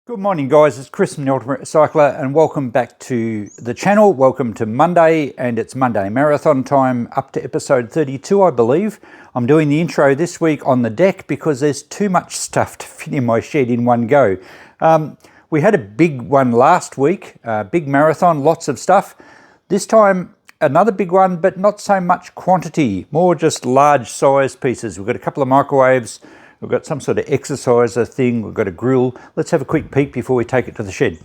Good morning guys, it's Chris from the Ultimate Recycler and welcome back to the channel. Welcome to Monday, and it's Monday marathon time, up to episode 32 I believe. I'm doing the intro this week on the deck because there's too much stuff to fit in my shed in one go. We had a big one last week, big marathon, lots of stuff. This time another big one, but not so much quantity, more just large size pieces. We've got a couple of microwaves. We've got some sort of exerciser thing, we've got a grill. Let's have a quick peek before we take it to the shed.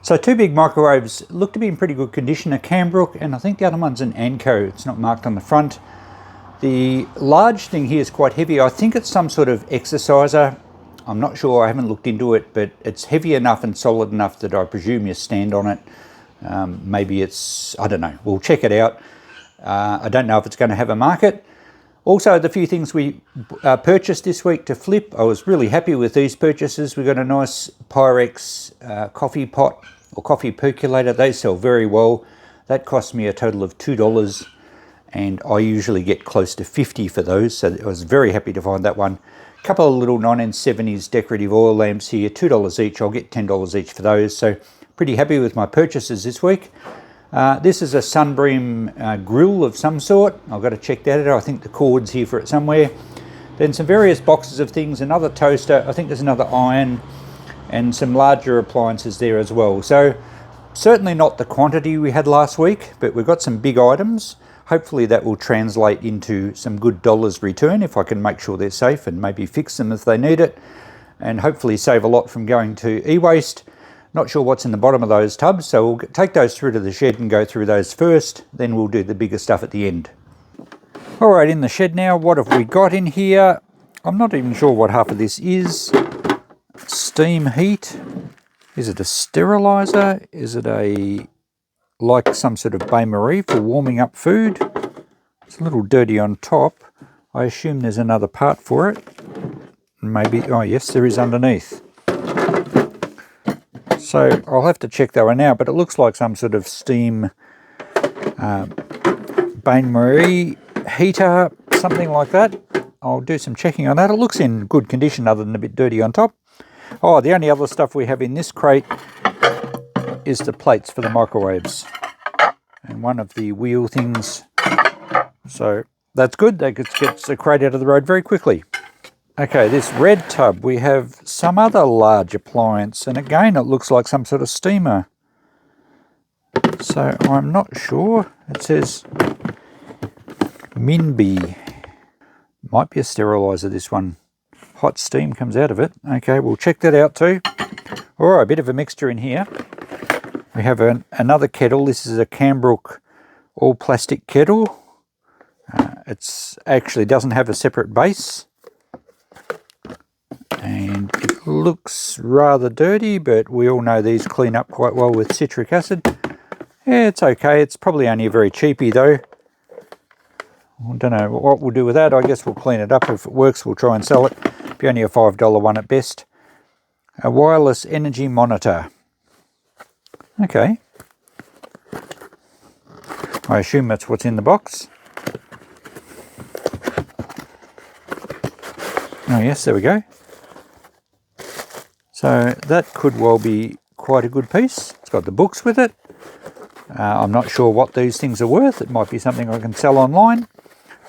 So two big microwaves look to be in pretty good condition, a Cambrooke, and I think the other one's an Anko. It's not marked on the front. The large thing here is quite heavy. I think it's some sort of exerciser. I'm not sure, I haven't looked into it, but it's heavy enough and solid enough that I presume you stand on it. Maybe it's, I don't know, we'll check it out. I don't know if it's going to have a market. Also, the few things we purchased this week to flip, I was really happy with these purchases. We got a nice Pyrex coffee pot or coffee percolator. They sell very well. That cost me a total of $2, and I usually get close to 50 for those, so I was very happy to find that one. A couple of little 1970s decorative oil lamps here, $2 each. I'll get $10 each for those, so pretty happy with my purchases this week. This is a Sunbeam Grill of some sort. I've got to check that out. I think the cord's here for it somewhere. Then some various boxes of things, another toaster. I think there's another iron and some larger appliances there as well. So certainly not the quantity we had last week, but we've got some big items. Hopefully that will translate into some good dollars return if I can make sure they're safe and maybe fix them if they need it. And hopefully save a lot from going to Ewaste. Not sure what's in the bottom of those tubs, so we'll take those through to the shed and go through those first, then we'll do the bigger stuff at the end. Alright, in the shed now, what have we got in here? I'm not even sure what half of this is. Steam heat. Is it a sterilizer? Is it like some sort of bain-marie for warming up food? It's a little dirty on top. I assume there's another part for it. Maybe, oh yes, there is underneath. So I'll have to check that one out, but it looks like some sort of steam bain-marie heater, something like that. I'll do some checking on that. It looks in good condition other than a bit dirty on top. Oh, the only other stuff we have in this crate is the plates for the microwaves and one of the wheel things. So that's good. That gets the crate out of the road very quickly. Okay, this red tub, we have some other large appliance, and again it looks like some sort of steamer. So I'm not sure. It says Minby. Might be a sterilizer, this one. Hot steam comes out of it. Okay, we'll check that out too. Alright, a bit of a mixture in here. We have another kettle. This is a Cambrooke all plastic kettle. It's actually doesn't have a separate base. And it looks rather dirty, but we all know these clean up quite well with citric acid. Yeah, it's okay. It's probably only a very cheapie though. I don't know what we'll do with that. I guess we'll clean it up. If it works, we'll try and sell it. Be only a $5 one at best. A wireless energy monitor. Okay. I assume that's what's in the box. Oh yes, there we go. So that could well be quite a good piece. It's got the books with it. I'm not sure what these things are worth. It might be something I can sell online.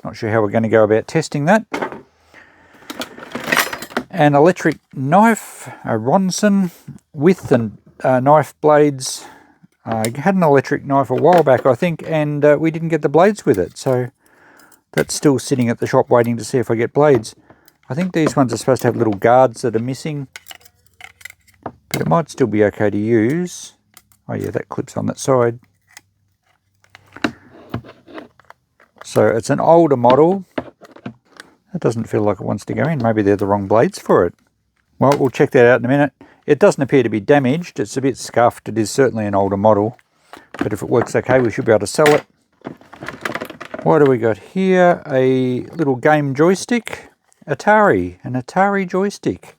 Not sure how we're going to go about testing that. An electric knife, a Ronson with the knife blades. I had an electric knife a while back, I think, and we didn't get the blades with it. So that's still sitting at the shop waiting to see if I get blades. I think these ones are supposed to have little guards that are missing. But it might still be okay to use. Oh yeah, that clips on that side. So it's an older model. It doesn't feel like it wants to go in. Maybe they're the wrong blades for it. Well, we'll check that out in a minute. It doesn't appear to be damaged. It's a bit scuffed. It is certainly an older model. But if it works okay, we should be able to sell it. What do we got here? A little game joystick. An Atari Joystick.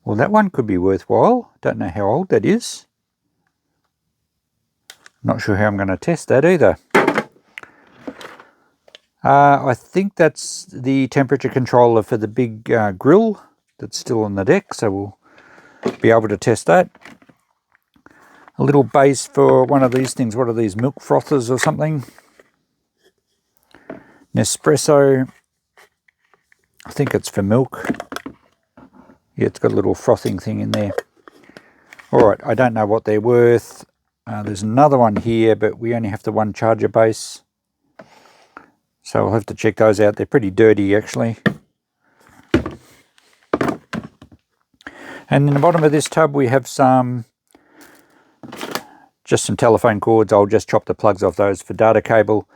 Well, that one could be worthwhile. Don't know how old that is. Not sure how I'm going to test that either. I think that's the temperature controller for the big grill. that's still on the deck, so we'll be able to test that. A little base for one of these things. What are these, milk frothers or something? Nespresso. I think it's for milk. Yeah, it's got a little frothing thing in there. Alright, I don't know what they're worth. There's another one here, but we only have the one charger base. So I'll have to check those out. They're pretty dirty, actually. And in the bottom of this tub we have just some telephone cords. I'll just chop the plugs off those for data cable.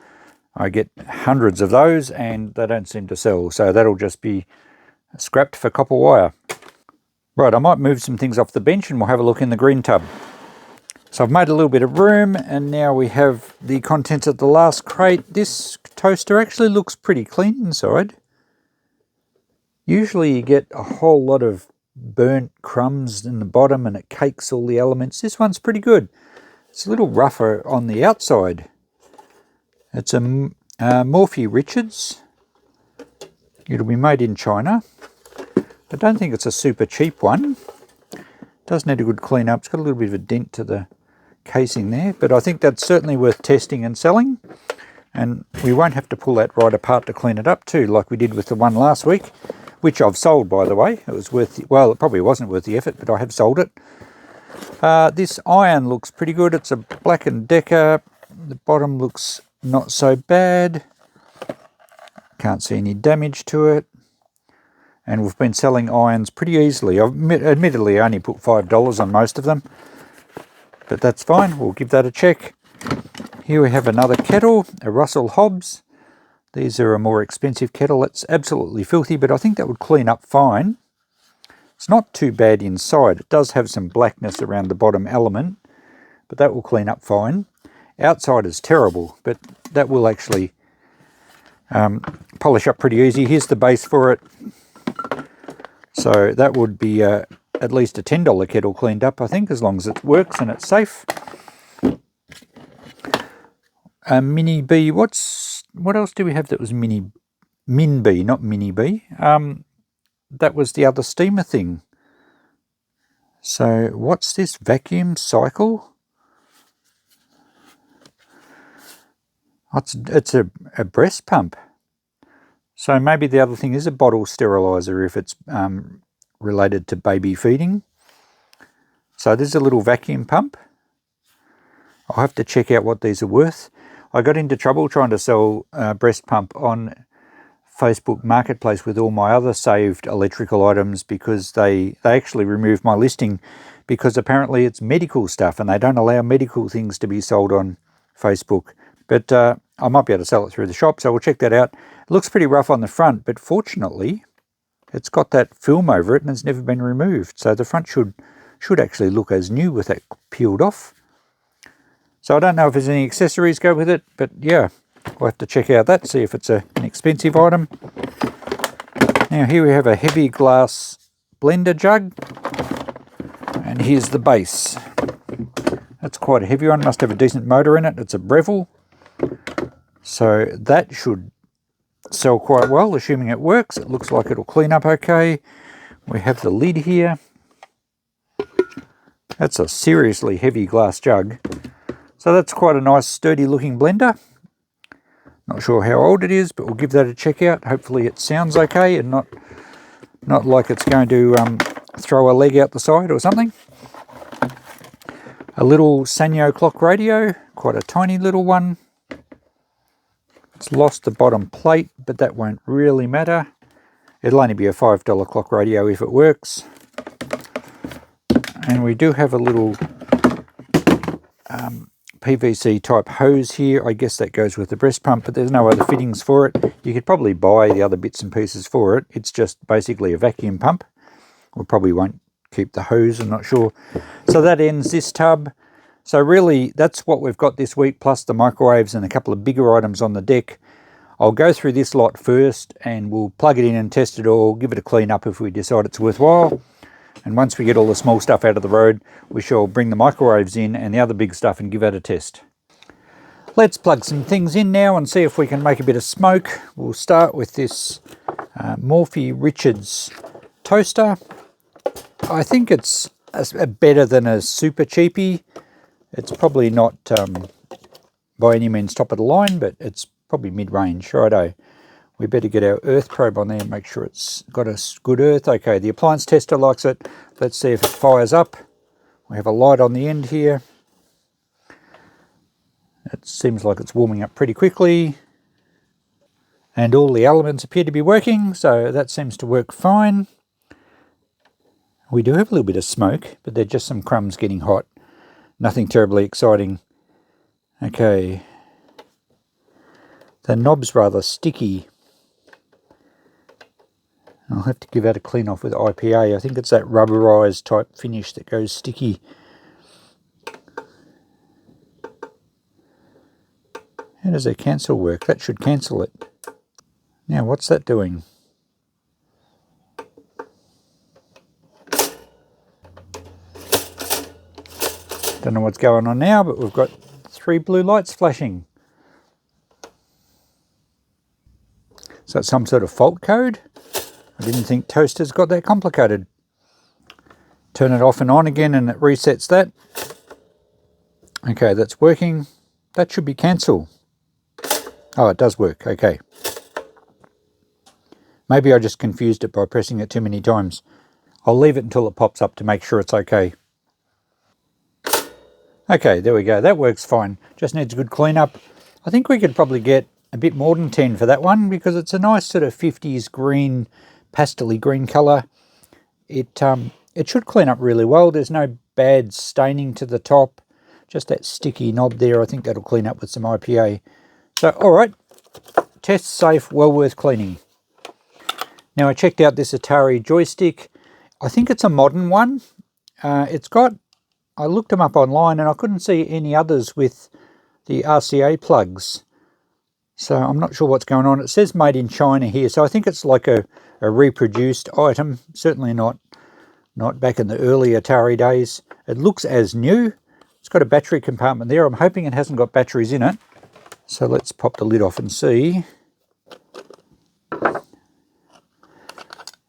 I get hundreds of those and they don't seem to sell, so that'll just be scrapped for copper wire. Right, I might move some things off the bench and we'll have a look in the green tub. So I've made a little bit of room, and now we have the contents of the last crate. This toaster actually looks pretty clean inside. Usually you get a whole lot of burnt crumbs in the bottom and it cakes all the elements. This one's pretty good. It's a little rougher on the outside. It's a Morphy Richards. It'll be made in China. I don't think it's a super cheap one. It does need a good clean up. It's got a little bit of a dent to the casing there, but I think that's certainly worth testing and selling. And we won't have to pull that right apart to clean it up too, like we did with the one last week, which I've sold, by the way. It was worth, well, it probably wasn't worth the effort, but I have sold it. This iron looks pretty good. It's a BlackDecka. The bottom looks not so bad. Can't see any damage to it. And we've been selling irons pretty easily. I've admittedly only put $5 on most of them, but that's fine. We'll give that a check. Here we have another kettle, a Russell Hobbs. These are a more expensive kettle. It's absolutely filthy, but I think that would clean up fine. It's not too bad inside. It does have some blackness around the bottom element, but that will clean up fine. Outside is terrible, but that will actually polish up pretty easy. Here's the base for it. So that would be at least a $10 kettle cleaned up, I think, as long as it works and it's safe. Mini B, what else do we have that was Min B, not Mini B? That was the other steamer thing. So what's this, vacuum cycle? It's a breast pump. So maybe the other thing is a bottle sterilizer if it's related to baby feeding. So there's a little vacuum pump. I'll have to check out what these are worth. I got into trouble trying to sell a breast pump on Facebook Marketplace with all my other saved electrical items because they actually removed my listing because apparently it's medical stuff and they don't allow medical things to be sold on Facebook. But I might be able to sell it through the shop, so we'll check that out. It looks pretty rough on the front, but fortunately it's got that film over it and it's never been removed. So the front should actually look as new with that peeled off. So I don't know if there's any accessories go with it, but yeah, we'll have to check out that, see if it's an expensive item. Now here we have a heavy glass blender jug, and here's the base. That's quite a heavy one, must have a decent motor in it. It's a Breville, so that should sell quite well, assuming it works. It looks like it'll clean up okay. We have the lid here. That's a seriously heavy glass jug. So that's quite a nice sturdy looking blender. Not sure how old it is, but we'll give that a check out. Hopefully it sounds okay and not like it's going to throw a leg out the side or something. A little Sanyo clock radio, quite a tiny little one. It's lost the bottom plate, but that won't really matter. It'll only be a $5 clock radio if it works. And we do have a little PVC type hose here. I guess that goes with the breast pump, but there's no other fittings for it. You could probably buy the other bits and pieces for it. It's just basically a vacuum pump. We probably won't keep the hose, I'm not sure. So that ends this tub. So really that's what we've got this week, plus the microwaves and a couple of bigger items on the deck. I'll go through this lot first and we'll plug it in and test it all, give it a clean up if we decide it's worthwhile. And once we get all the small stuff out of the road, we shall bring the microwaves in and the other big stuff and give that a test. Let's plug some things in now and see if we can make a bit of smoke. We'll start with this Morphy Richards toaster. I think it's better than a super cheapie. It's probably not by any means top of the line, but it's probably mid-range. Righto. We better get our earth probe on there and make sure it's got a good earth. Okay, the appliance tester likes it. Let's see if it fires up. We have a light on the end here. It seems like it's warming up pretty quickly. And all the elements appear to be working, so that seems to work fine. We do have a little bit of smoke, but they're just some crumbs getting hot. Nothing terribly exciting. Okay. The knob's rather sticky. I'll have to give that a clean off with IPA. I think it's that rubberized type finish that goes sticky. How does that cancel work? That should cancel it. Now, what's that doing? Don't know what's going on now, but we've got 3 blue lights flashing. Is that some sort of fault code? I didn't think toasters got that complicated. Turn it off and on again and it resets that. Okay, that's working. That should be cancel. Oh, it does work. Okay. Maybe I just confused it by pressing it too many times. I'll leave it until it pops up to make sure it's okay. Okay, there we go. That works fine. Just needs a good cleanup. I think we could probably get a bit more than 10 for that one because it's a nice sort of 50s green, pastel-y green colour. It should clean up really well. There's no bad staining to the top. Just that sticky knob there. I think that'll clean up with some IPA. So, all right. Test safe, well worth cleaning. Now, I checked out this Atari Joystick. I think it's a modern one. I looked them up online and I couldn't see any others with the RCA plugs. So I'm not sure what's going on. It says made in China here, so I think it's like a reproduced item. Certainly not back in the early Atari days. It looks as new. It's got a battery compartment there. I'm hoping it hasn't got batteries in it. So let's pop the lid off and see.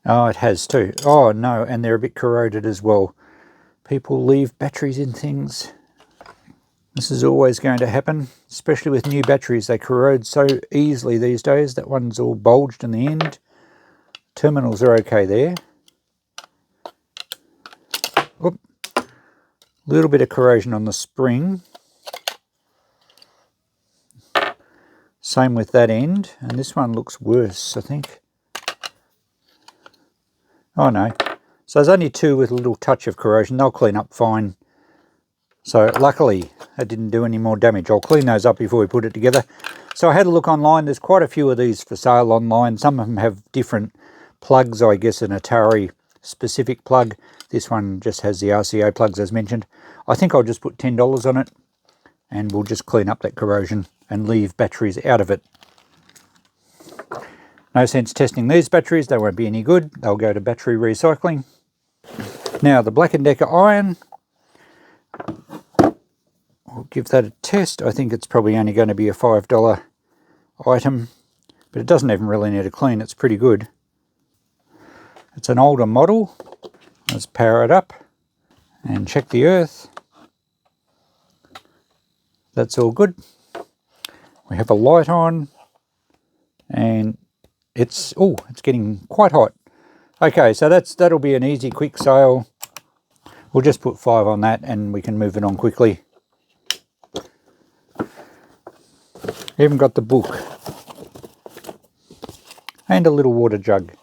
Oh, it has too. Oh no, and they're a bit corroded as well. People leave batteries in things. This is always going to happen, especially with new batteries. They corrode so easily these days. That one's all bulged in the end. Terminals are okay there. Oop. Little bit of corrosion on the spring. Same with that end, and this one looks worse, I think. Oh no. So there's only 2 with a little touch of corrosion. They'll clean up fine. So luckily, that didn't do any more damage. I'll clean those up before we put it together. So I had a look online. There's quite a few of these for sale online. Some of them have different plugs. I guess an Atari specific plug. This one just has the RCA plugs as mentioned. I think I'll just put $10 on it and we'll just clean up that corrosion and leave batteries out of it. No sense testing these batteries. They won't be any good. They'll go to battery recycling. Now the BlackDecka Iron. We'll give that a test. I think it's probably only going to be a $5 item, but it doesn't even really need a clean. It's pretty good. It's an older model. Let's power it up and check the earth. That's all good. We have a light on and it's getting quite hot. Okay, so that'll be an easy quick sale. We'll just put 5 on that and we can move it on quickly. Even got the book and a little water jug,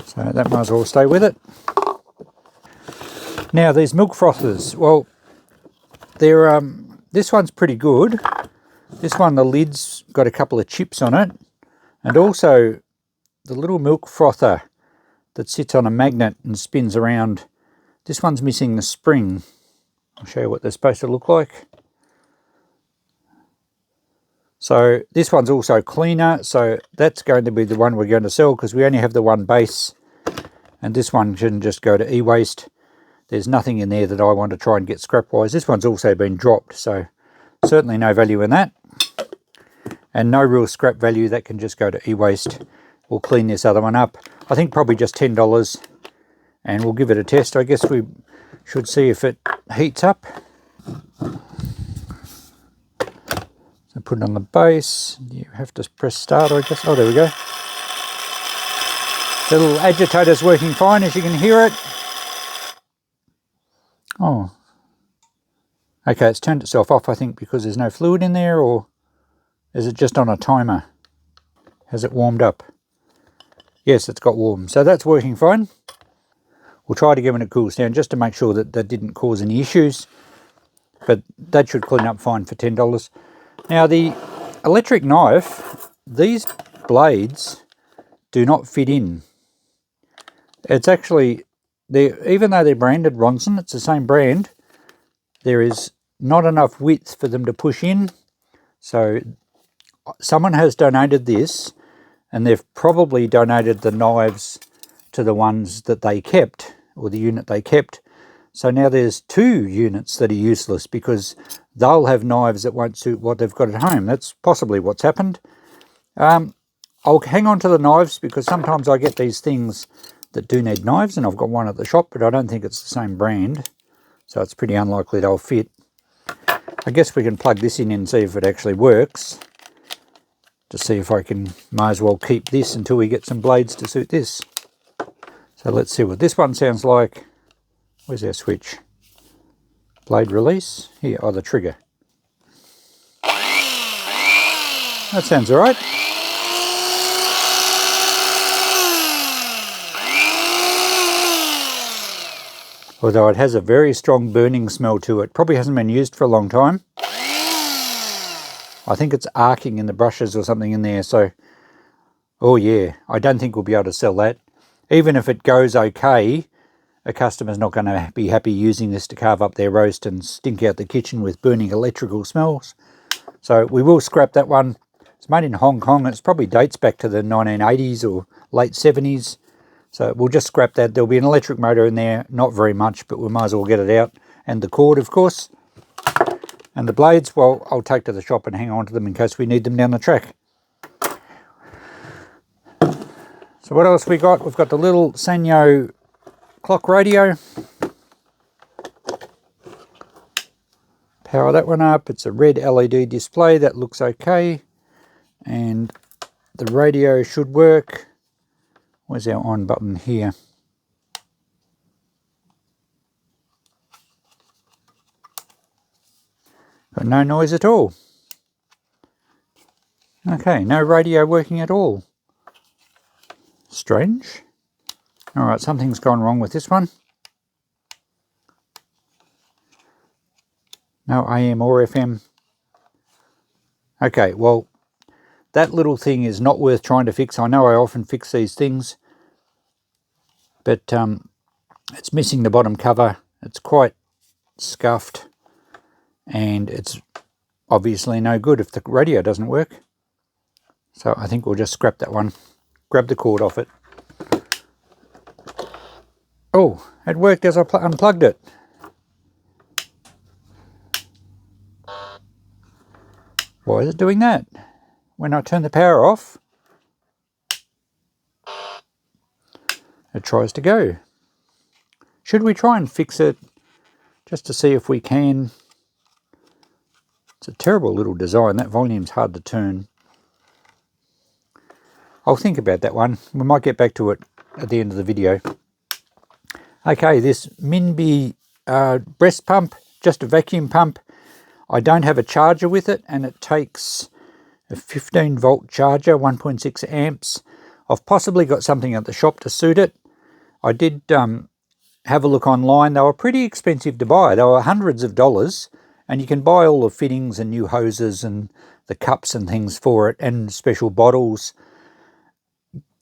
so that might as well stay with it. Now these milk frothers, well, they're this one's pretty good. This one, the lid's got a couple of chips on it, and also the little milk frother that sits on a magnet and spins around. This one's missing the spring. I'll show you what they're supposed to look like. So this one's also cleaner, so that's going to be the one we're going to sell because we only have the one base, and this one can just go to e-waste. There's nothing in there that I want to try and get scrap-wise. This one's also been dropped, so certainly no value in that, and no real scrap value. That can just go to e-waste. We'll clean this other one up. I think probably just $10, and we'll give it a test. I guess we should see if it heats up. So put it on the base. You have to press start, I guess. Oh, there we go. The little agitator's working fine, as you can hear it. Oh. Okay, it's turned itself off, I think, because there's no fluid in there, or is it just on a timer? Has it warmed up? Yes, it's got warm. So that's working fine. We'll try to give it a cool down just to make sure that that didn't cause any issues. But that should clean up fine for $10. Now the electric knife, these blades do not fit in. It's actually, even though they're branded Ronson, it's the same brand, there is not enough width for them to push in. So someone has donated this, and they've probably donated the knives to the ones that they kept, or the unit they kept. So now there's 2 units that are useless because they'll have knives that won't suit what they've got at home. That's possibly what's happened. I'll hang on to the knives because sometimes I get these things that do need knives, and I've got one at the shop, but I don't think it's the same brand. So it's pretty unlikely they'll fit. I guess we can plug this in and see if it actually works. To see if I can, might as well keep this until we get some blades to suit this. So let's see what this one sounds like. Where's our switch? Blade release. Here, oh, the trigger. That sounds all right. Although it has a very strong burning smell to it. Probably hasn't been used for a long time. I think it's arcing in the brushes or something in there. So, oh yeah, I don't think we'll be able to sell that. Even if it goes okay, a customer's not going to be happy using this to carve up their roast and stink out the kitchen with burning electrical smells. So we will scrap that one. It's made in Hong Kong. It probably dates back to the 1980s or late 70s. So we'll just scrap that. There'll be an electric motor in there, not very much, but we might as well get it out. And the cord, of course. And the blades, well, I'll take to the shop and hang on to them in case we need them down the track. So what else we got? We've got the little Sanyo clock radio. Power that one up. It's a red LED display. That looks okay. And the radio should work. Where's our on button here? Got no noise at all. Okay, no radio working at all. Strange. Alright, something's gone wrong with this one. No AM or FM. Okay, well, that little thing is not worth trying to fix. I know I often fix these things, but it's missing the bottom cover. It's quite scuffed, and it's obviously no good if the radio doesn't work. So I think we'll just scrap that one. Grab the cord off it. Oh, it worked as I unplugged it. Why is it doing that? When I turn the power off, it tries to go. Should we try and fix it just to see if we can? It's a terrible little design. That volume's hard to turn. I'll think about that one. We might get back to it at the end of the video. Okay, this Minby breast pump, just a vacuum pump. I don't have a charger with it, and it takes a 15 volt charger, 1.6 amps. I've possibly got something at the shop to suit it. I did have a look online. They were pretty expensive to buy. They were hundreds of dollars, and you can buy all the fittings and new hoses and the cups and things for it, and special bottles.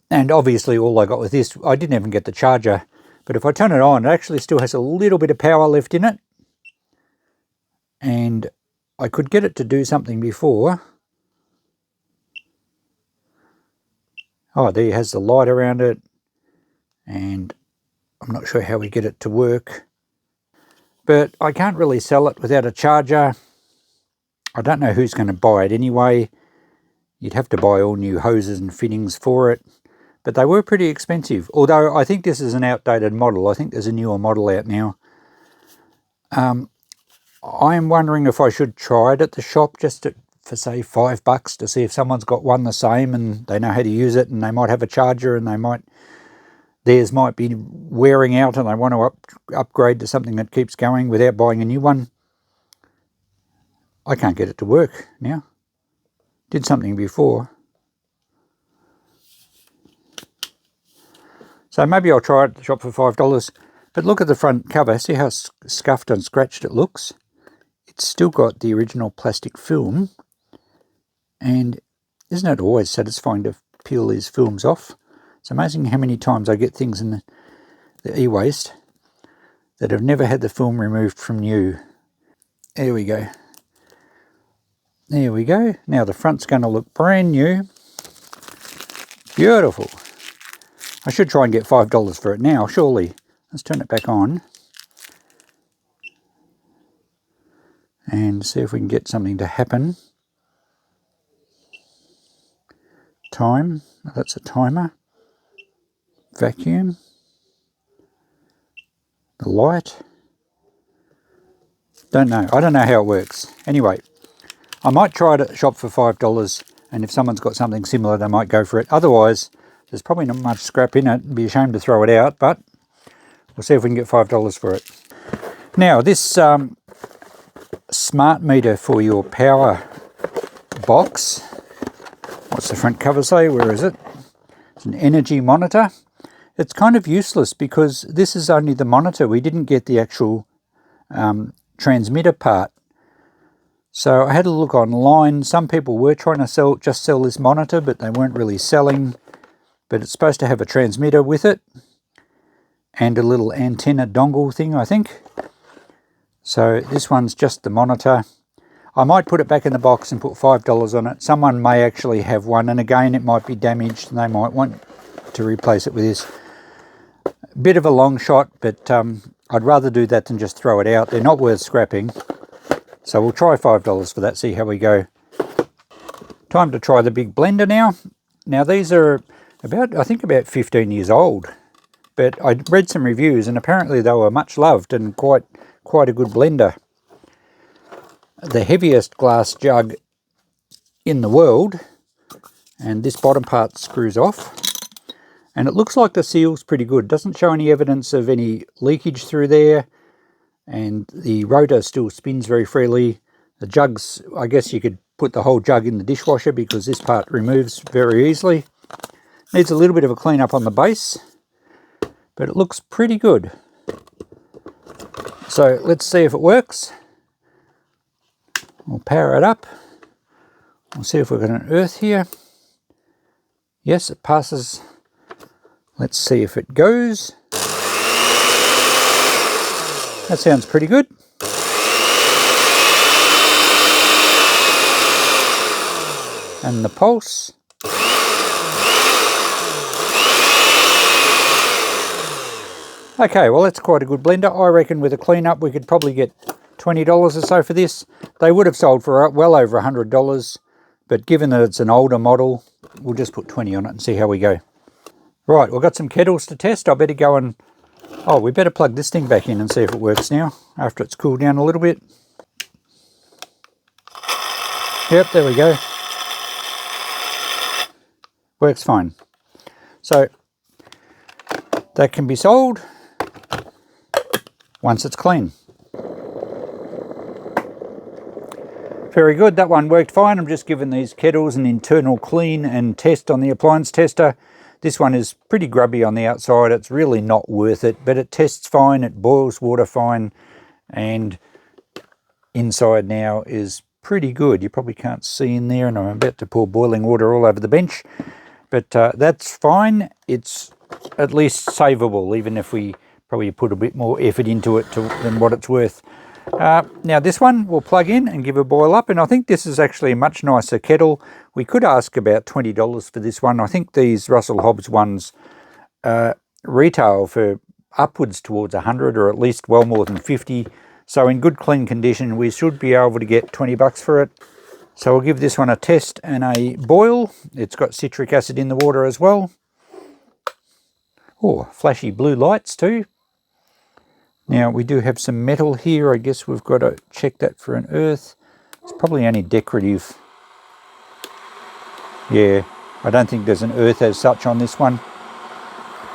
And obviously all I got with this, I didn't even get the charger, but if I turn it on, it actually still has a little bit of power left in it. And I could get it to do something before. Oh, there it has the light around it, and I'm not sure how we get it to work. But I can't really sell it without a charger. I don't know who's going to buy it anyway. You'd have to buy all new hoses and fittings for it. but they were pretty expensive. Although I think this is an outdated model. I think there's a newer model out now. I am wondering if I should try it at the shop just for say $5 to see if someone's got one the same and they know how to use it, and they might have a charger and theirs might be wearing out and they want to upgrade to something that keeps going without buying a new one. I can't get it to work now. Did something before. So maybe I'll try it at the shop for $5. But look at the front cover. See how scuffed and scratched it looks? It's still got the original plastic film. And isn't it always satisfying to peel these films off? It's amazing how many times I get things in the e-waste that have never had the film removed from new. There we go. There we go. Now the front's going to look brand new. Beautiful. I should try and get $5 for it now, surely. Let's turn it back on. And see if we can get something to happen. Time. That's a timer. Vacuum. The light. Don't know. I don't know how it works. Anyway, I might try it at the shop for $5, and if someone's got something similar, they might go for it. Otherwise, there's probably not much scrap in it. It'd be a shame to throw it out, but we'll see if we can get $5 for it. Now, this smart meter for your power box. What's the front cover say? Where is it? It's an energy monitor. It's kind of useless because this is only the monitor. We didn't get the actual transmitter part. So I had a look online. Some people were trying to just sell this monitor, but they weren't really selling. But it's supposed to have a transmitter with it and a little antenna dongle thing, I think. So this one's just the monitor. I might put it back in the box and put $5 on it. Someone may actually have one, and again it might be damaged and they might want to replace it with this. Bit of a long shot, but I'd rather do that than just throw it out. They're not worth scrapping. So we'll try $5 for that, see how we go. Time to try the big blender now. Now these are I think about 15 years old, but I read some reviews and apparently they were much loved and quite a good blender. The heaviest glass jug in the world, and this bottom part screws off, and it looks like the seal's pretty good. Doesn't show any evidence of any leakage through there, and the rotor still spins very freely. The jugs, I guess you could put the whole jug in the dishwasher because this part removes very easily. Needs a little bit of a clean up on the base, but it looks pretty good. So let's see if it works. We'll power it up. We'll see if we've got an earth here. Yes, it passes. Let's see if it goes. That sounds pretty good. And the pulse. Okay, well that's quite a good blender. I reckon with a clean-up we could probably get $20 or so for this. They would have sold for well over $100, but given that it's an older model, we'll just put 20 on it and see how we go. Right, we've got some kettles to test. I better go and... Oh, we better plug this thing back in and see if it works now, after it's cooled down a little bit. Yep, there we go. Works fine. So, that can be sold once it's clean. Very good, that one worked fine. I'm just giving these kettles an internal clean and test on the appliance tester. This one is pretty grubby on the outside. It's really not worth it, but it tests fine, it boils water fine, and inside now is pretty good. You probably can't see in there, and I'm about to pour boiling water all over the bench, but that's fine. It's at least savable, even if we probably put a bit more effort into it than what it's worth. Now this one we'll plug in and give a boil up, and I think this is actually a much nicer kettle. We could ask about $20 for this one. I think these Russell Hobbs ones retail for upwards towards 100, or at least well more than 50. So in good clean condition we should be able to get $20 for it. So we'll give this one a test and a boil. It's got citric acid in the water as well. Oh, flashy blue lights too. Now we do have some metal here. I guess we've got to check that for an earth. It's probably only decorative. Yeah, I don't think there's an earth as such on this one.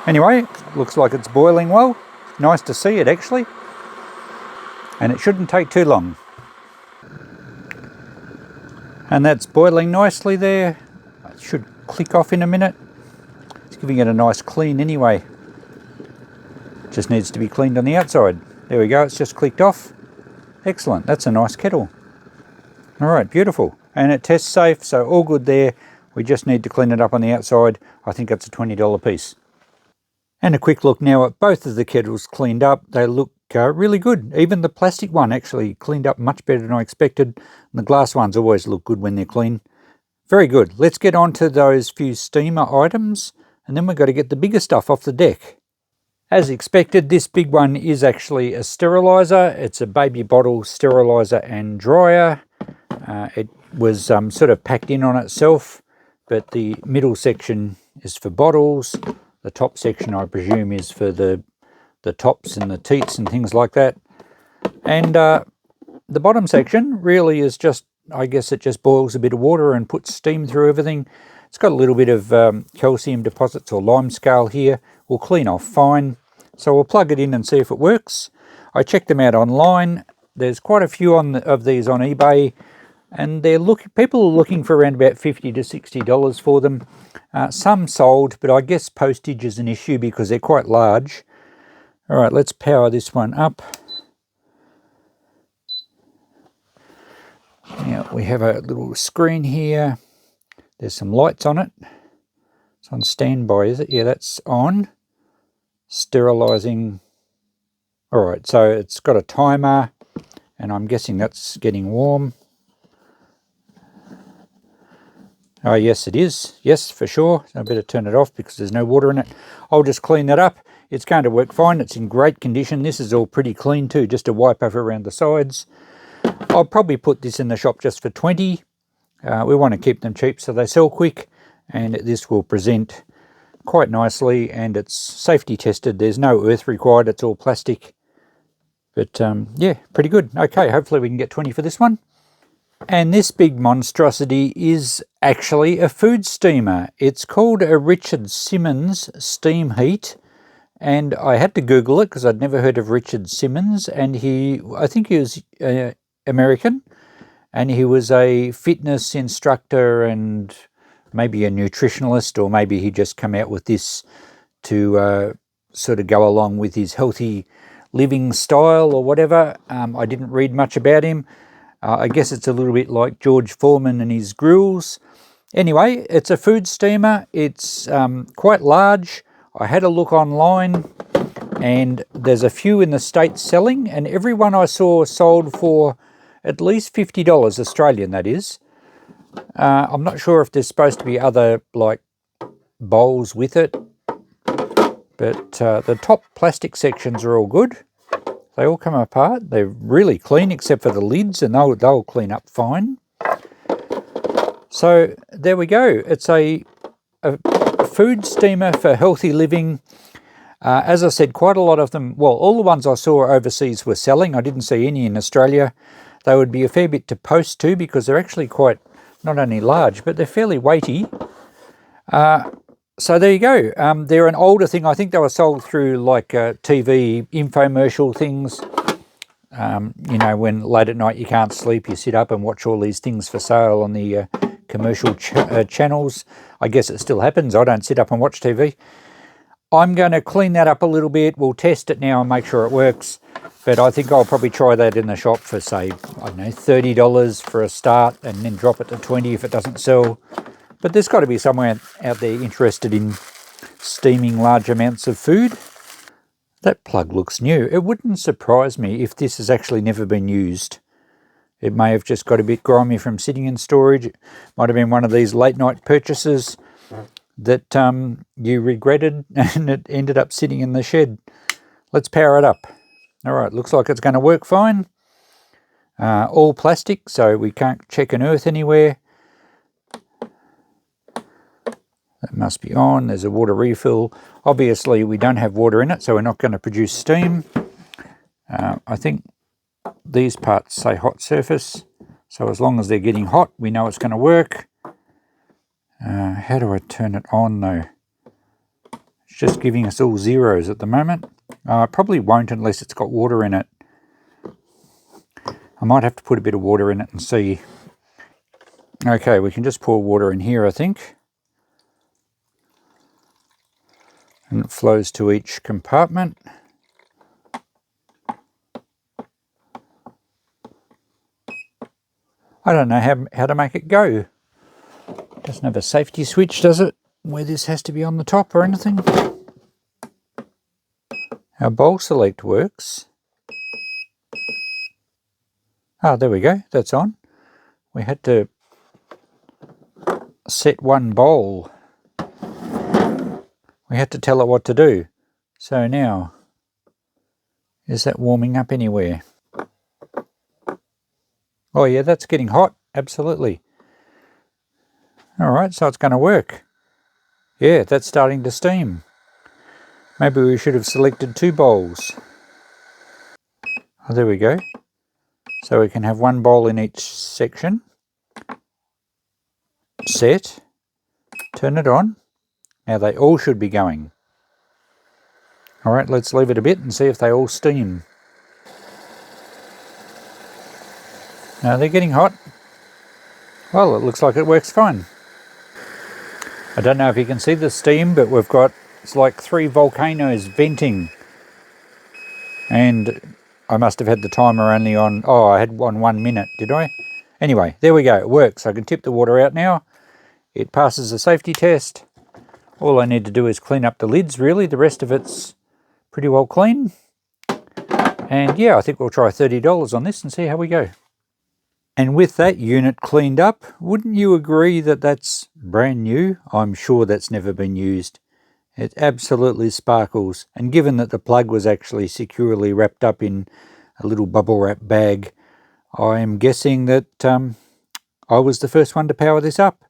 Anyway, looks like it's boiling well. Nice to see it actually. And it shouldn't take too long. And that's boiling nicely there. It should click off in a minute. It's giving it a nice clean anyway. Just needs to be cleaned on the outside. There we go, it's just clicked off. Excellent, that's a nice kettle. All right, beautiful. And it tests safe, so all good there. We just need to clean it up on the outside. I think that's a $20 piece. And a quick look now at both of the kettles cleaned up. They look really good. Even the plastic one actually cleaned up much better than I expected. And the glass ones always look good when they're clean. Very good. Let's get on to those few steamer items, and then we've got to get the bigger stuff off the deck. As expected, this big one is actually a sterilizer. It's a baby bottle sterilizer and dryer. It was sort of packed in on itself, but the middle section is for bottles. The top section, I presume, is for the tops and the teats and things like that. And the bottom section really is just, I guess it just boils a bit of water and puts steam through everything. It's got a little bit of calcium deposits or lime scale here. Will clean off fine. So we'll plug it in and see if it works. I checked them out online. There's quite a few of these on eBay, and people are looking for around about $50 to $60 for them. Some sold, but I guess postage is an issue because they're quite large. All right, let's power this one up. Now we have a little screen here. There's some lights on it. It's on standby, is it? Yeah, that's on. Sterilizing. All right, so it's got a timer, and I'm guessing that's getting warm. Oh, yes, it is. Yes, for sure. I better turn it off because there's no water in it. I'll just clean that up. It's going to work fine. It's in great condition. This is all pretty clean too, just a wipe over around the sides. I'll probably put this in the shop just for $20. We want to keep them cheap so they sell quick, and this will present quite nicely, and it's safety tested. There's no earth required. It's all plastic. But yeah, pretty good. Okay, hopefully we can get 20 for this one. And this big monstrosity is actually a food steamer. It's called a Richard Simmons Steam Heat, and I had to Google it because I'd never heard of Richard Simmons, and I think he was American, and he was a fitness instructor and maybe a nutritionalist, or maybe he just come out with this to sort of go along with his healthy living style or whatever. I didn't read much about him. I guess it's a little bit like George Foreman and his grills. Anyway, it's a food steamer. It's quite large. I had a look online, and there's a few in the States selling, and every one I saw sold for at least $50 Australian, that is. I'm not sure if there's supposed to be other like bowls with it, but the top plastic sections are all good. They all come apart. They're really clean except for the lids, and they'll clean up fine. So there we go. It's a food steamer for healthy living. As I said, quite a lot of them, well, all the ones I saw overseas were selling. I didn't see any in Australia. They would be a fair bit to post too, because they're actually quite not only large, but they're fairly weighty. So there you go. They're an older thing. I think they were sold through like TV infomercial things. You know, when late at night you can't sleep, you sit up and watch all these things for sale on the commercial channels. I guess it still happens. I don't sit up and watch TV. I'm going to clean that up a little bit. We'll test it now and make sure it works. But I think I'll probably try that in the shop for, say, I don't know, $30 for a start, and then drop it to $20 if it doesn't sell. But there's got to be someone out there interested in steaming large amounts of food. That plug looks new. It wouldn't surprise me if this has actually never been used. It may have just got a bit grimy from sitting in storage. It might have been one of these late night purchases that you regretted and it ended up sitting in the shed. Let's power it up. All right, looks like it's going to work fine. All plastic, so we can't check an earth anywhere. That must be on. There's a water refill. Obviously we don't have water in it, so we're not going to produce steam. I think these parts say hot surface, so as long as they're getting hot, we know it's going to work. How do I turn it on though? It's just giving us all zeros at the moment. It probably won't unless it's got water in it. I might have to put a bit of water in it and see. Okay, we can just pour water in here, I think. And it flows to each compartment. I don't know how to make it go. Doesn't have a safety switch, does it? Where this has to be on the top or anything. Our bowl select works. Ah, there we go, that's on. We had to set one bowl. We had to tell it what to do. So now, is that warming up anywhere? Oh yeah, that's getting hot, absolutely. All right, so it's going to work. Yeah, that's starting to steam. Maybe we should have selected 2 bowls. Oh, there we go. So we can have 1 bowl in each section. Set. Turn it on. Now they all should be going. All right, let's leave it a bit and see if they all steam. Now they're getting hot. Well, it looks like it works fine. I don't know if you can see the steam, but we've got, it's like 3 volcanoes venting. And I must have had the timer only on, oh, I had on 1 minute, did I? Anyway, there we go, it works. I can tip the water out now. It passes the safety test. All I need to do is clean up the lids, really. The rest of it's pretty well clean. And yeah, I think we'll try $30 on this and see how we go. And with that unit cleaned up, wouldn't you agree that that's brand new? I'm sure that's never been used. It absolutely sparkles. And given that the plug was actually securely wrapped up in a little bubble wrap bag, I'm guessing that I was the first one to power this up.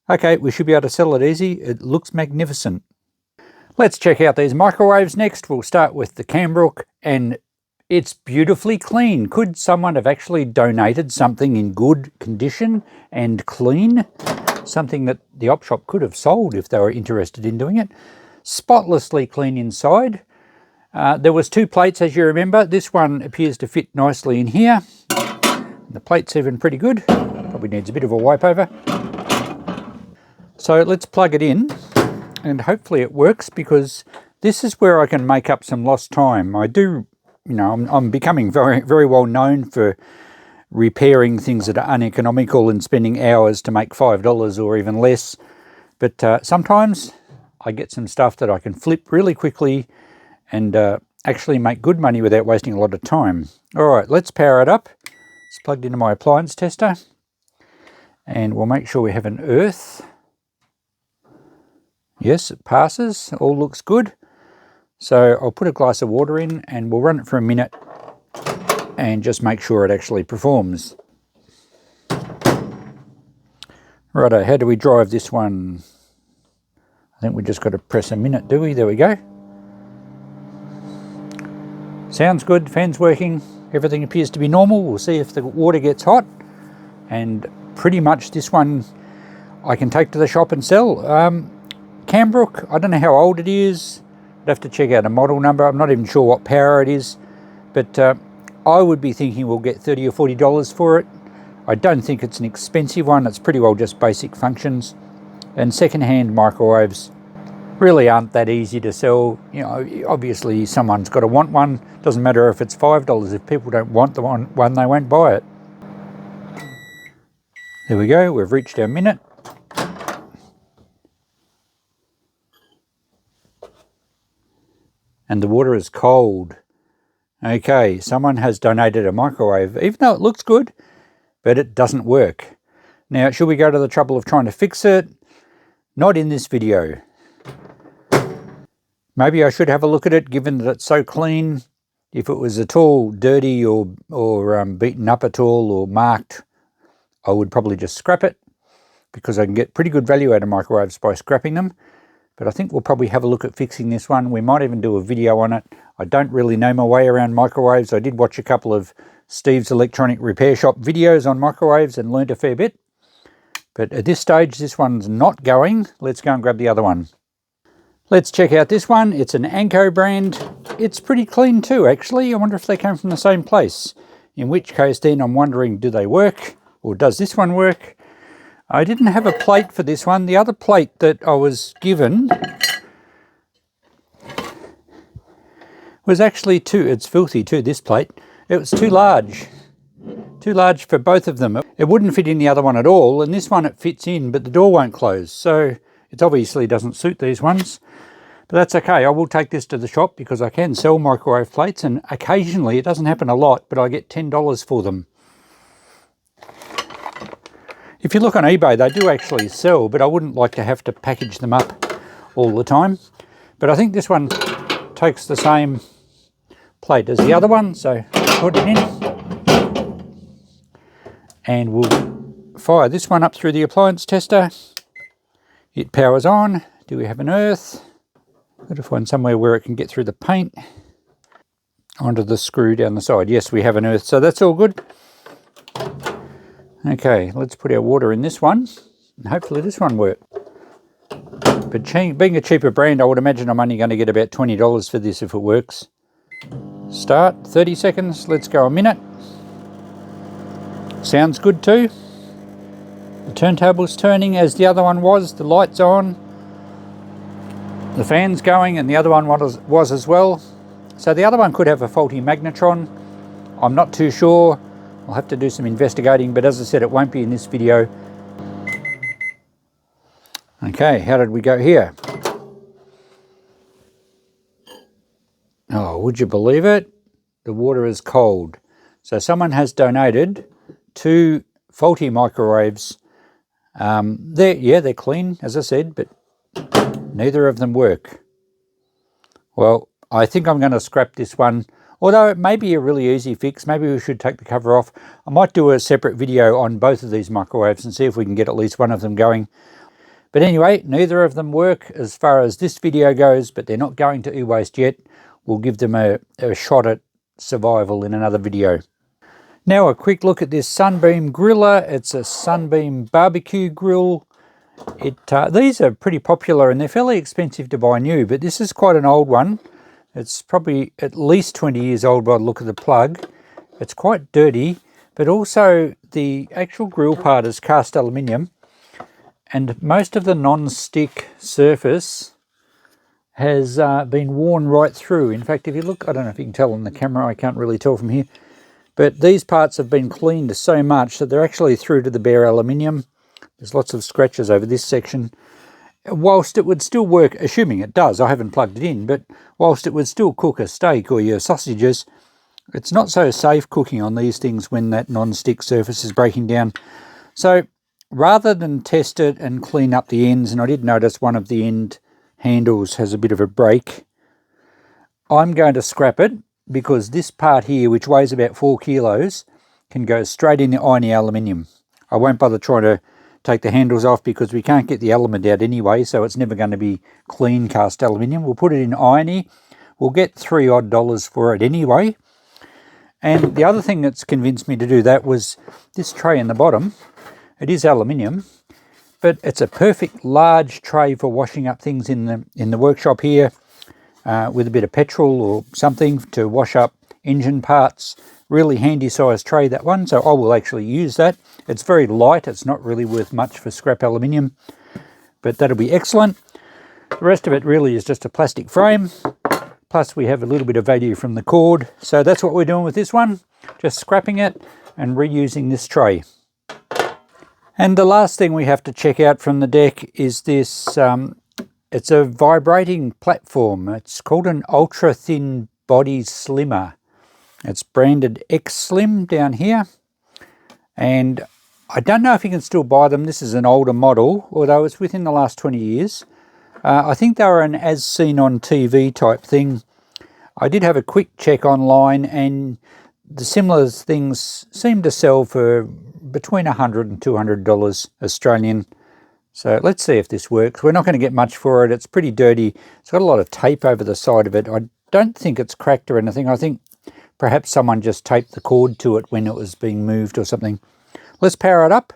Okay, we should be able to sell it easy. It looks magnificent. Let's check out these microwaves next. We'll start with the Cambrooke, and it's beautifully clean. Could someone have actually donated something in good condition and clean? Something that the op shop could have sold if they were interested in doing it. Spotlessly clean inside. There was 2 plates, as you remember. This one appears to fit nicely in here. The plate's even pretty good. Probably needs a bit of a wipe over. So let's plug it in and hopefully it works, because this is where I can make up some lost time. I do, you know, I'm becoming very, very well known for repairing things that are uneconomical and spending hours to make $5 or even less. But sometimes I get some stuff that I can flip really quickly and actually make good money without wasting a lot of time. All right, let's power it up. It's plugged into my appliance tester. And we'll make sure we have an earth. Yes, it passes. All looks good. So I'll put a glass of water in and we'll run it for a minute and just make sure it actually performs. Righto, how do we drive this one? I think we just got to press a minute, do we? There we go. Sounds good, fan's working, everything appears to be normal. We'll see if the water gets hot. And pretty much this one I can take to the shop and sell. Cambrooke, I don't know how old it is. I'd have to check out a model number. I'm not even sure what power it is. But I would be thinking we'll get $30 or $40 for it. I don't think it's an expensive one. It's pretty well just basic functions. And second-hand microwaves really aren't that easy to sell. You know, obviously someone's got to want one. Doesn't matter if it's $5. If people don't want the one, they won't buy it. There we go. We've reached our minute. And the water is cold. Okay, someone has donated a microwave, even though it looks good, but it doesn't work. Now, should we go to the trouble of trying to fix it? Not in this video. Maybe I should have a look at it, given that it's so clean. If it was at all dirty or beaten up at all or marked, I would probably just scrap it. because I can get pretty good value out of microwaves by scrapping them. But I think we'll probably have a look at fixing this one. We might even do a video on it. I don't really know my way around microwaves. I did watch a couple of Steve's Electronic Repair Shop videos on microwaves and learned a fair bit. But at this stage, this one's not going. Let's go and grab the other one. Let's check out this one. It's an Anko brand. It's pretty clean too, actually. I wonder if they came from the same place. In which case then I'm wondering, do they work? Or does this one work? I didn't have a plate for this one. The other plate that I was given was actually it's filthy too, this plate. It was too large for both of them. It wouldn't fit in the other one at all, and this one it fits in, but the door won't close. So it obviously doesn't suit these ones, but that's okay. I will take this to the shop because I can sell microwave plates, and occasionally, it doesn't happen a lot, but I get $10 for them. If you look on eBay, they do actually sell, but I wouldn't like to have to package them up all the time. But I think this one takes the same plate as the other one, so put it in. And we'll fire this one up through the appliance tester. It powers on. Do we have an earth? Got to find somewhere where it can get through the paint. Onto the screw down the side. Yes, we have an earth, so that's all good. Okay, let's put our water in this one, and hopefully this one works. But being a cheaper brand, I would imagine I'm only going to get about $20 for this if it works. Start, 30 seconds, let's go a minute. Sounds good too. The turntable's turning as the other one was, the light's on. The fan's going and the other one was as well. So the other one could have a faulty magnetron. I'm not too sure. I'll have to do some investigating, but as I said, it won't be in this video. Okay, how did we go here? Oh, would you believe it? The water is cold. So someone has donated 2 faulty microwaves. They're clean, as I said, but neither of them work. Well, I think I'm going to scrap this one. Although it may be a really easy fix, maybe we should take the cover off. I might do a separate video on both of these microwaves and see if we can get at least one of them going. But anyway, neither of them work as far as this video goes, but they're not going to Ewaste yet. We'll give them a shot at survival in another video. Now a quick look at this Sunbeam Griller. It's a Sunbeam barbecue grill. These are pretty popular and they're fairly expensive to buy new, but this is quite an old one. It's probably at least 20 years old by the look of the plug. It's quite dirty, but also the actual grill part is cast aluminium, and most of the non-stick surface has been worn right through. In fact, if you look, I don't know if you can tell on the camera, I can't really tell from here, but these parts have been cleaned so much that they're actually through to the bare aluminium. There's lots of scratches over this section. Whilst it would still work, assuming it does, I haven't plugged it in, but whilst it would still cook a steak or your sausages, it's not so safe cooking on these things when that non-stick surface is breaking down. So rather than test it and clean up the ends, and I did notice one of the end handles has a bit of a break, I'm going to scrap it because this part here, which weighs about 4 kilos, can go straight in the irony aluminium. I won't bother trying to take the handles off because we can't get the element out anyway, so it's never going to be clean cast aluminium. We'll put it in irony. We'll get $3 odd for it anyway. And the other thing that's convinced me to do that was this tray in the bottom. It is aluminium, but it's a perfect large tray for washing up things in the workshop here with a bit of petrol or something to wash up engine parts. Really handy sized tray, that one, so I will actually use that. It's very light, it's not really worth much for scrap aluminium, but that'll be excellent. The rest of it really is just a plastic frame, plus we have a little bit of value from the cord. So that's what we're doing with this one, just scrapping it and reusing this tray. And the last thing we have to check out from the deck is this, it's a vibrating platform. It's called an ultra thin body slimmer. It's branded X Slim down here, and I don't know if you can still buy them. This is an older model, although it's within the last 20 years. I think they were an as seen on TV type thing. I did have a quick check online, and the similar things seem to sell for between $100 and $200 Australian. So let's see if this works. We're not going to get much for it. It's pretty dirty. It's got a lot of tape over the side of it. I don't think it's cracked or anything. I think perhaps someone just taped the cord to it when it was being moved or something. Let's power it up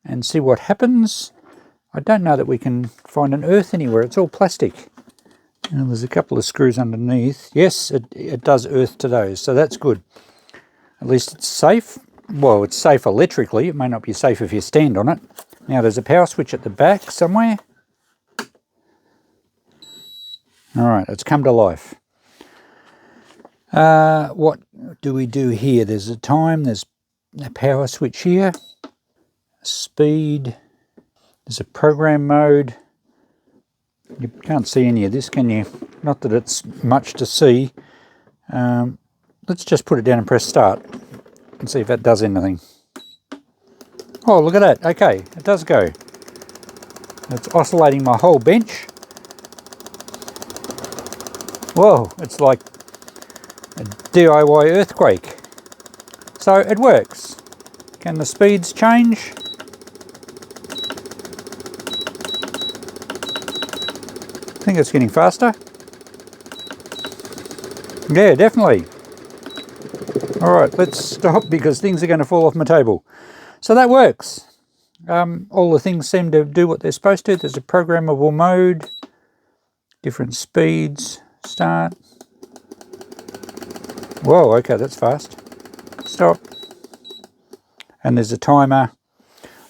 and see what happens. I don't know that we can find an earth anywhere. It's all plastic. And there's a couple of screws underneath. Yes, it does earth to those, so that's good. At least it's safe. Well, it's safe electrically. It may not be safe if you stand on it. Now there's a power switch at the back somewhere. All right, it's come to life. What do we do here? There's a time, there's a power switch here. Speed. There's a program mode. You can't see any of this, can you? Not that it's much to see. Let's just put it down and press start and see if that does anything. Oh, look at that. Okay, it does go. It's oscillating my whole bench. Whoa, it's like a DIY earthquake. So it works. Can the speeds change? I think it's getting faster. Yeah, definitely. All right, let's stop because things are going to fall off my table. So that works. All the things seem to do what they're supposed to. There's a programmable mode, different speeds, start. Whoa, okay, that's fast. Stop. And there's a timer.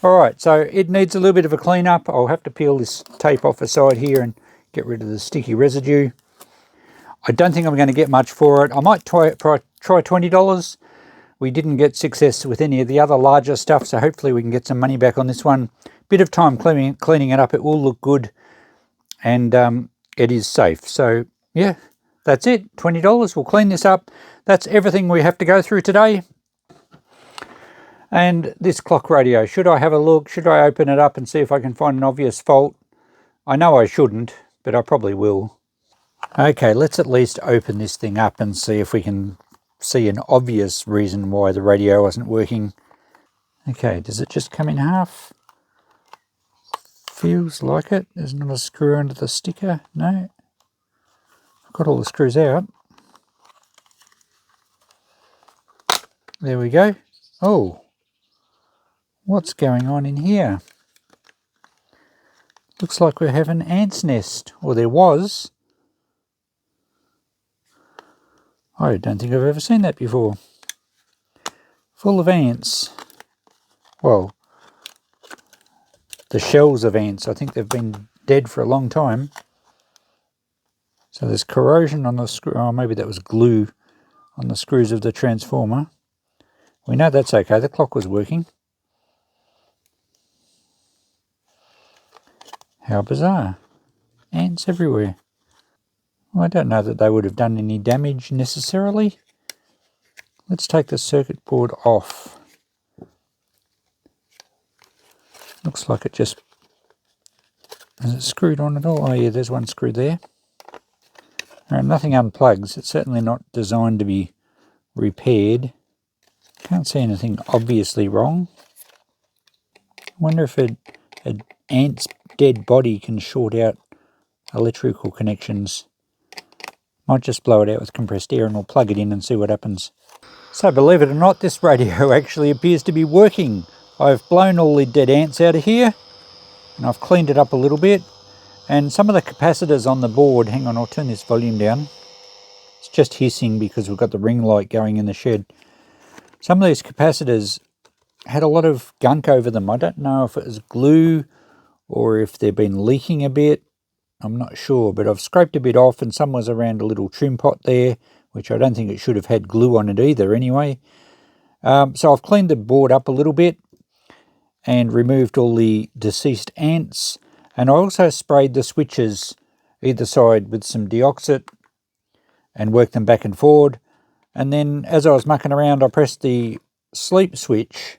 All right, so it needs a little bit of a clean up. I'll have to peel this tape off the side here and get rid of the sticky residue. I don't think I'm going to get much for it. I might try $20. We didn't get success with any of the other larger stuff, so hopefully we can get some money back on this one. Bit of time cleaning it up. It will look good, and it is safe. So yeah, that's it. $20. We'll clean this up. That's everything we have to go through today. And this clock radio, should I have a look? Should I open it up and see if I can find an obvious fault? I know I shouldn't, but I probably will. Okay, let's at least open this thing up and see if we can see an obvious reason why the radio wasn't working. Okay, does it just come in half? Feels like it. There's not a screw under the sticker. No. I've got all the screws out. There we go. Oh, what's going on in here? Looks like we have an ant's nest, or there was. I don't think I've ever seen that before. Full of ants. Well, the shells of ants. I think they've been dead for a long time. So there's corrosion on the screw. Oh, maybe that was glue on the screws of the transformer. We know that's okay. The clock was working. How bizarre. Ants everywhere. Well, I don't know that they would have done any damage necessarily. Let's take the circuit board off. Looks like it just... Is it screwed on at all? Oh yeah, there's one screw there. Nothing unplugs. It's certainly not designed to be repaired. Can't see anything obviously wrong. I wonder if an ant's dead body can short out electrical connections. Might just blow it out with compressed air and we'll plug it in and see what happens. So believe it or not, this radio actually appears to be working. I've blown all the dead ants out of here and I've cleaned it up a little bit. And some of the capacitors on the board, hang on, I'll turn this volume down. It's just hissing because we've got the ring light going in the shed. Some of these capacitors had a lot of gunk over them. I don't know if it was glue or if they've been leaking a bit. I'm not sure, but I've scraped a bit off and some was around a little trim pot there, which I don't think it should have had glue on it either anyway. So I've cleaned the board up a little bit and removed all the deceased ants. And I also sprayed the switches either side with some deoxit and worked them back and forward. And then as I was mucking around, I pressed the sleep switch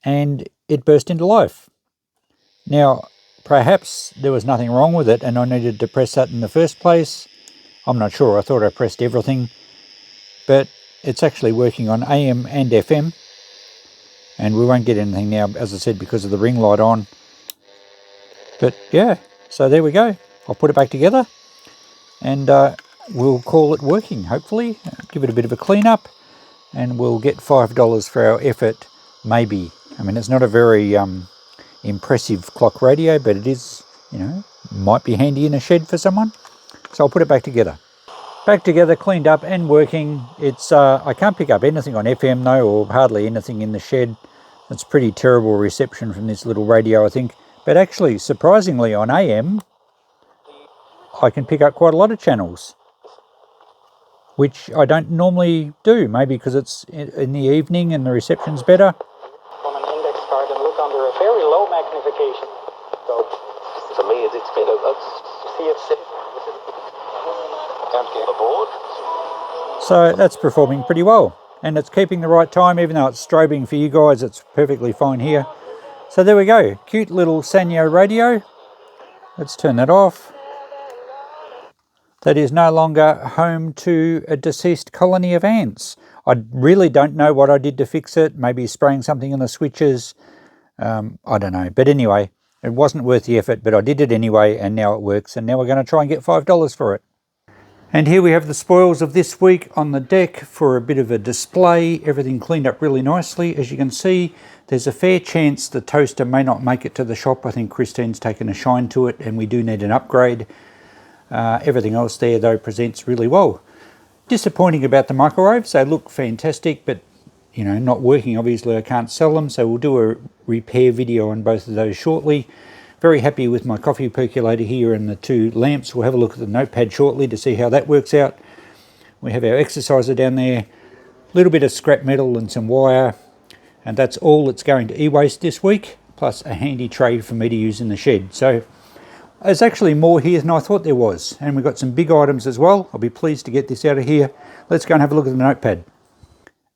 and it burst into life. Now, perhaps there was nothing wrong with it and I needed to press that in the first place. I'm not sure. I thought I pressed everything. But it's actually working on AM and FM. And we won't get anything now, as I said, because of the ring light on. But yeah, so there we go. I'll put it back together and we'll call it working, hopefully. Give it a bit of a clean up and we'll get $5 for our effort, maybe. I mean, it's not a very impressive clock radio, but it is, you know, might be handy in a shed for someone. So I'll put it back together. Back together, cleaned up and working. It's I can't pick up anything on FM though, or hardly anything in the shed. It's pretty terrible reception from this little radio, I think. But actually, surprisingly, on AM, I can pick up quite a lot of channels, which I don't normally do, maybe because it's in the evening and the reception's better. From an index card and look under a very low magnification. So to me, it's see if can't get aboard. So that's performing pretty well. And it's keeping the right time, even though it's strobing for you guys, it's perfectly fine here. So there we go, cute little Sanyo radio. Let's turn that off. That is no longer home to a deceased colony of ants. I really don't know what I did to fix it. Maybe spraying something in the switches. I don't know. But anyway, it wasn't worth the effort, but I did it anyway, and now it works. And now we're going to try and get $5 for it. And here we have the spoils of this week on the deck for a bit of a display. Everything cleaned up really nicely. As you can see, there's a fair chance the toaster may not make it to the shop. I think Christine's taken a shine to it and we do need an upgrade. Everything else there though presents really well. Disappointing about the microwaves. They look fantastic, but you know, not working. Obviously I can't sell them, so we'll do a repair video on both of those shortly. Very happy with my coffee percolator here and the two lamps. We'll have a look at the notepad shortly to see how that works out. We have our exerciser down there, a little bit of scrap metal and some wire, and that's all that's going to Ewaste this week, plus a handy tray for me to use in the shed. So there's actually more here than I thought there was, and we've got some big items as well. I'll be pleased to get this out of here. Let's go and have a look at the notepad.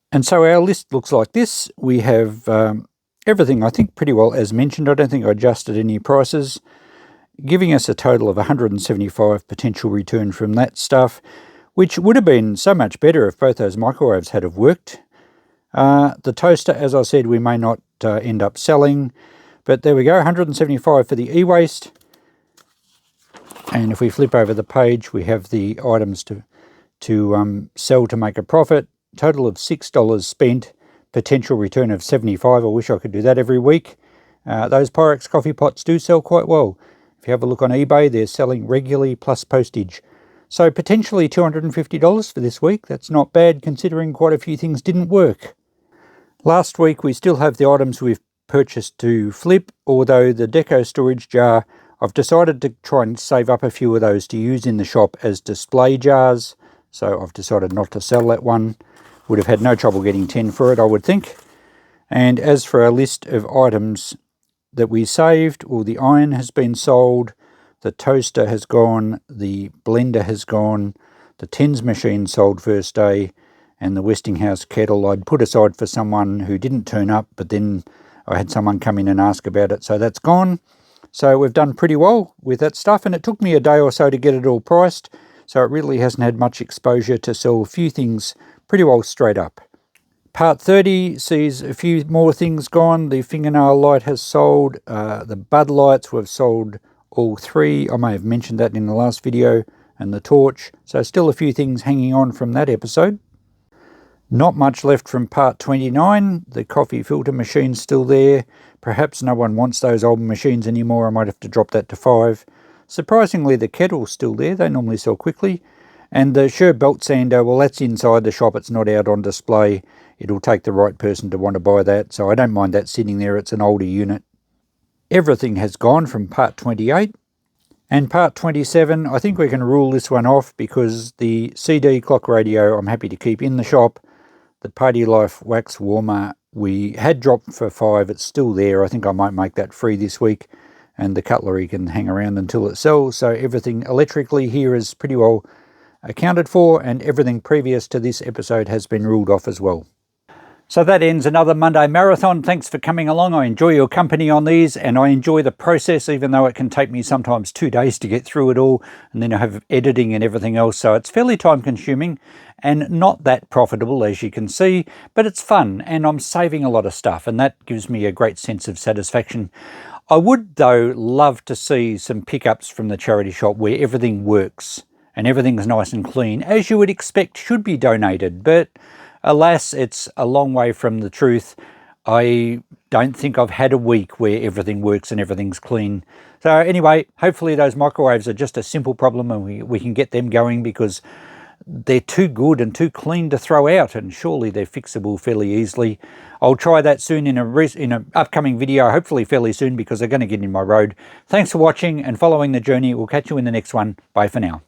And so our list looks like this. We have everything, I think, pretty well as mentioned. I don't think I adjusted any prices, giving us a total of 175 potential return from that stuff, which would have been so much better if both those microwaves had have worked. The toaster, as I said, we may not end up selling, but there we go, 175 for the e-waste. And if we flip over the page, we have the items to sell to make a profit. Total of $6 spent. Potential return of 75. I wish I could do that every week. Those Pyrex coffee pots do sell quite well. If you have a look on eBay, they're selling regularly plus postage. So potentially $250 for this week. That's not bad considering quite a few things didn't work. Last week we still have the items we've purchased to flip, although the Deco storage jar, I've decided to try and save up a few of those to use in the shop as display jars. So I've decided not to sell that one. Would have had no trouble getting 10 for it, I would think. And as for our list of items that we saved, well, the iron has been sold, the toaster has gone, the blender has gone, the tens machine sold first day, and the Westinghouse kettle I'd put aside for someone who didn't turn up, but then I had someone come in and ask about it, so that's gone. So we've done pretty well with that stuff, and it took me a day or so to get it all priced, so it really hasn't had much exposure to sell a few things pretty well straight up. Part 30 sees a few more things gone. The fingernail light has sold. The bud lights, we've sold all three. I may have mentioned that in the last video. And the torch. So still a few things hanging on from that episode. Not much left from part 29. The coffee filter machine's still there. Perhaps no one wants those old machines anymore. I might have to drop that to 5. Surprisingly, the kettle's still there. They normally sell quickly. And the Sure belt sander, well, that's inside the shop. It's not out on display. It'll take the right person to want to buy that. So I don't mind that sitting there. It's an older unit. Everything has gone from part 28. And part 27, I think we can rule this one off because the CD clock radio I'm happy to keep in the shop. The Party Life wax warmer we had dropped for 5. It's still there. I think I might make that free this week. And the cutlery can hang around until it sells. So everything electrically here is pretty well accounted for, and everything previous to this episode has been ruled off as well. So that ends another Monday Marathon. Thanks for coming along. I enjoy your company on these, and I enjoy the process, even though it can take me sometimes 2 days to get through it all, and then I have editing and everything else. So it's fairly time consuming and not that profitable, as you can see, but it's fun and I'm saving a lot of stuff, and that gives me a great sense of satisfaction. I would, though, love to see some pickups from the charity shop where everything works and everything's nice and clean, as you would expect should be donated, but alas, it's a long way from the truth. I don't think I've had a week where everything works and everything's clean. So anyway, hopefully those microwaves are just a simple problem and we can get them going, because they're too good and too clean to throw out, and surely they're fixable fairly easily. I'll try that soon in an upcoming video, hopefully fairly soon, because they're going to get in my road. Thanks for watching and following the journey. We'll catch you in the next one. Bye for now.